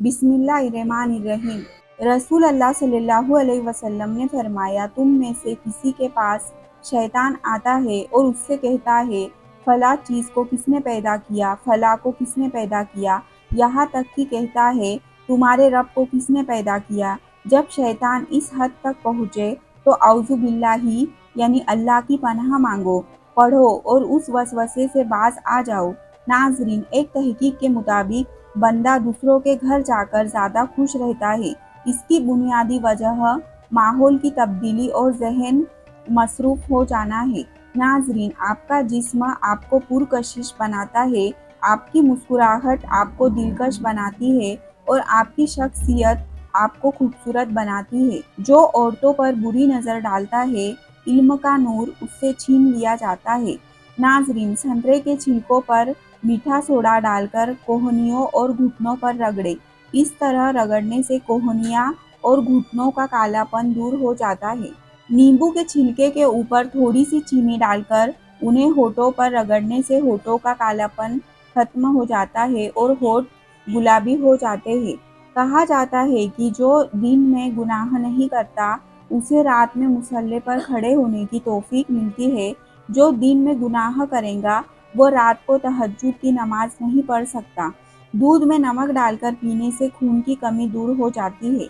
بسم اللہ الرحمن الرحیم۔ رسول اللہ صلی اللہ علیہ وسلم نے فرمایا، تم میں سے کسی کے پاس شیطان آتا ہے اور اس سے کہتا ہے فلاں چیز کو کس نے پیدا کیا، فلاں کو کس نے پیدا کیا، یہاں تک کہ کہتا ہے تمہارے رب کو کس نے پیدا کیا۔ جب شیطان اس حد تک پہنچے تو اعوذ باللہ یعنی اللہ کی پناہ مانگو، پڑھو اور اس وسوسے سے باز آ جاؤ۔ ناظرین، ایک تحقیق کے مطابق بندہ دوسروں کے گھر جا کر زیادہ خوش رہتا ہے۔ اس کی بنیادی وجہ ماحول کی تبدیلی اور ذہن مصروف ہو جانا ہے۔ ناظرین، آپ کا جسم آپ کو پرکشش بناتا ہے، آپ کی مسکراہٹ آپ کو دلکش بناتی ہے اور آپ کی شخصیت آپ کو خوبصورت بناتی ہے۔ جو عورتوں پر بری نظر ڈالتا ہے، علم کا نور اس سے چھین لیا جاتا ہے۔ ناظرین، سنترے کے چھلکوں پر میٹھا سوڈا ڈال کر کوہنیوں اور گھٹنوں پر رگڑیں۔ اس طرح رگڑنے سے کوہنیاں اور گھٹنوں کا کالا پن دور ہو جاتا ہے۔ نیمبو کے چھلکے کے اوپر تھوڑی سی چینی ڈال کر انہیں ہونٹوں پر رگڑنے سے ہونٹوں کا کالا پن ختم ہو جاتا ہے اور ہونٹ گلابی ہو جاتے ہیں۔ کہا جاتا ہے کہ جو دن میں گناہ نہیں کرتا اسے رات میں مصلی پر کھڑے ہونے کی توفیق ملتی ہے۔ جو دن میں گناہ کرے گا وہ رات کو تہجد کی نماز نہیں پڑھ سکتا۔ دودھ میں نمک ڈال کر پینے سے خون کی کمی دور ہو جاتی ہے۔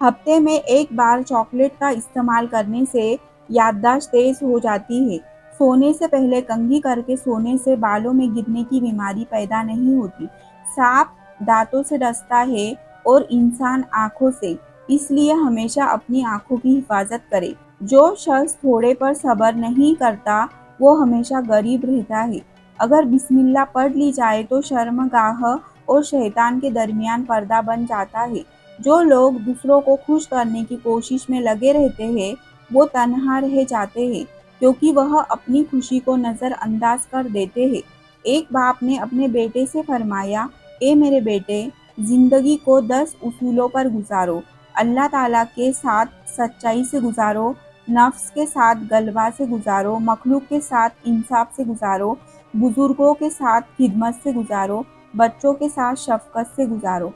ہفتے میں ایک بار چاکلیٹ کا استعمال کرنے سے یادداشت تیز ہو جاتی ہے۔ سونے سے پہلے کنگھی کر کے سونے سے بالوں میں گرنے کی بیماری پیدا نہیں ہوتی۔ سانپ دانتوں سے ڈستا ہے اور انسان آنکھوں سے، اس لیے ہمیشہ اپنی آنکھوں کی حفاظت کرے۔ جو شخص تھوڑے پر صبر نہیں کرتا وہ ہمیشہ غریب رہتا ہے۔ اگر بسم اللہ پڑھ لی جائے تو شرمگاہ اور شیطان کے درمیان پردہ بن جاتا ہے۔ جو لوگ دوسروں کو خوش کرنے کی کوشش میں لگے رہتے ہیں وہ تنہا رہ جاتے ہیں، کیونکہ وہ اپنی خوشی کو نظر انداز کر دیتے ہیں۔ ایک باپ نے اپنے بیٹے سے فرمایا، اے میرے بیٹے، زندگی کو 10 اصولوں پر گزارو۔ اللہ تعالیٰ کے ساتھ سچائی سے گزارو، نفس کے ساتھ غلبہ سے گزارو، مخلوق کے ساتھ انصاف سے گزارو، بزرگوں کے ساتھ خدمت سے گزارو، بچوں کے ساتھ شفقت سے گزارو،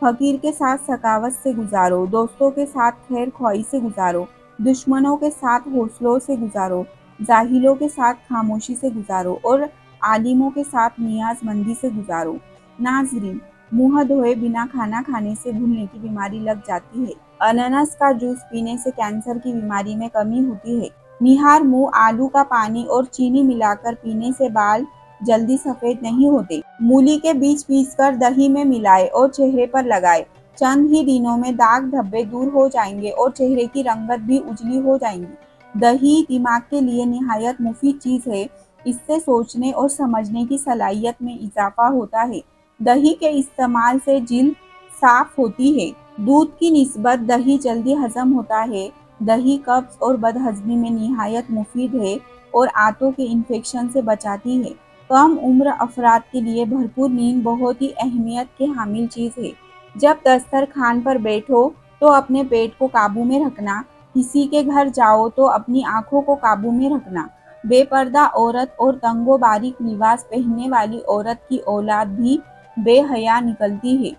فقیر کے ساتھ سخاوت سے گزارو، دوستوں کے ساتھ خیر خواہی سے گزارو، دشمنوں کے ساتھ حوصلوں سے گزارو، جاہلوں کے ساتھ خاموشی سے گزارو اور عالموں کے ساتھ نیاز مندی سے گزارو۔ ناظرین، منہ دھوئے بنا کھانا کھانے سے بھولنے کی بیماری لگ جاتی ہے۔ اننس کا جوس پینے سے کینسر کی بیماری میں کمی ہوتی ہے۔ نہار منہ آلو کا پانی اور چینی ملا کر پینے سے بال جلدی سفید نہیں ہوتے۔ مولی کے بیج پیس کر دہی میں ملائے اور چہرے پر لگائے۔ چند ہی دنوں میں داغ دھبے دور ہو جائیں گے اور چہرے کی رنگت بھی اجلی ہو جائے گی۔ دہی دماغ کے لیے نہایت مفید چیز ہے۔ اس سے سوچنے اور سمجھنے کی صلاحیت میں اضافہ ہوتا ہے۔ دہی کے استعمال سے جلد صاف ہوتی ہے۔ دودھ کی نسبت دہی جلدی ہضم ہوتا ہے۔ دہی قبض اور بدہضمی میں نہایت مفید ہے اور آنتوں کے انفیکشن سے بچاتی ہے۔ کم عمر افراد کے لیے بھرپور نیند بہت ہی اہمیت کی حامل چیز ہے۔ جب دسترخوان پر بیٹھو تو اپنے پیٹ کو قابو میں رکھنا، کسی کے گھر جاؤ تو اپنی آنکھوں کو قابو میں رکھنا۔ بے پردہ عورت اور تنگ و باریک لباس پہننے والی عورت کی اولاد بھی بے حیا نکلتی ہے۔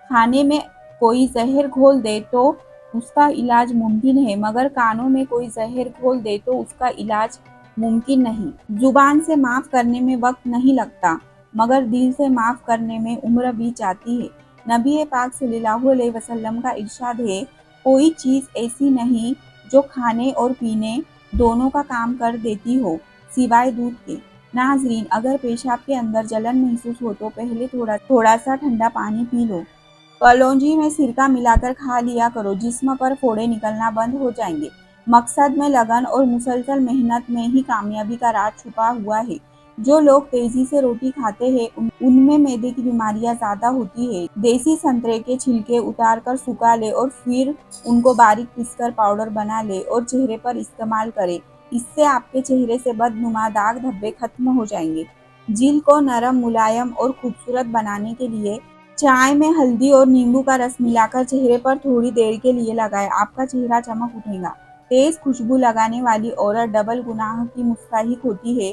کھانے میں کوئی زہر گھول دے تو اس کا علاج ممکن ہے، مگر کانوں میں کوئی زہر گھول دے تو اس کا علاج ممکن نہیں۔ زبان سے معاف کرنے میں وقت نہیں لگتا، مگر دل سے معاف کرنے میں عمر بیت جاتی ہے۔ نبی پاک صلی اللہ علیہ وسلم کا ارشاد ہے، کوئی چیز ایسی نہیں جو کھانے اور پینے دونوں کا کام کر دیتی ہو سوائے دودھ کے۔ ناظرین، اگر پیشاب کے اندر جلن محسوس ہو تو پہلے تھوڑا سا ٹھنڈا پانی پی لو۔ کلونجی میں سرکہ ملا کر کھا لیا کرو، جسم پر پھوڑے نکلنا بند ہو جائیں گے۔ مقصد میں لگن اور مسلسل محنت میں ہی کامیابی کا راز چھپا ہوا ہے۔ جو لوگ تیزی سے روٹی کھاتے ہیں ان میں معدے کی بیماریاں زیادہ ہوتی ہیں۔ دیسی سنترے کے چھلکے اتار کر سکھا لے اور پھر ان کو باریک پیس کر پاؤڈر بنا لے اور چہرے پر استعمال کرے۔ اس سے آپ کے چہرے سے بدنما داغ دھبے ختم ہو جائیں گے۔ جلد کو نرم، ملائم اور خوبصورت بنانے کے لیے چائے میں ہلدی اور نیمبو کا رس ملا کر چہرے پر تھوڑی دیر کے لیے لگائیں، آپ کا چہرہ چمک اٹھے گا۔ تیز خوشبو لگانے والی عورت ڈبل گناہ کی مستحق ہوتی ہے،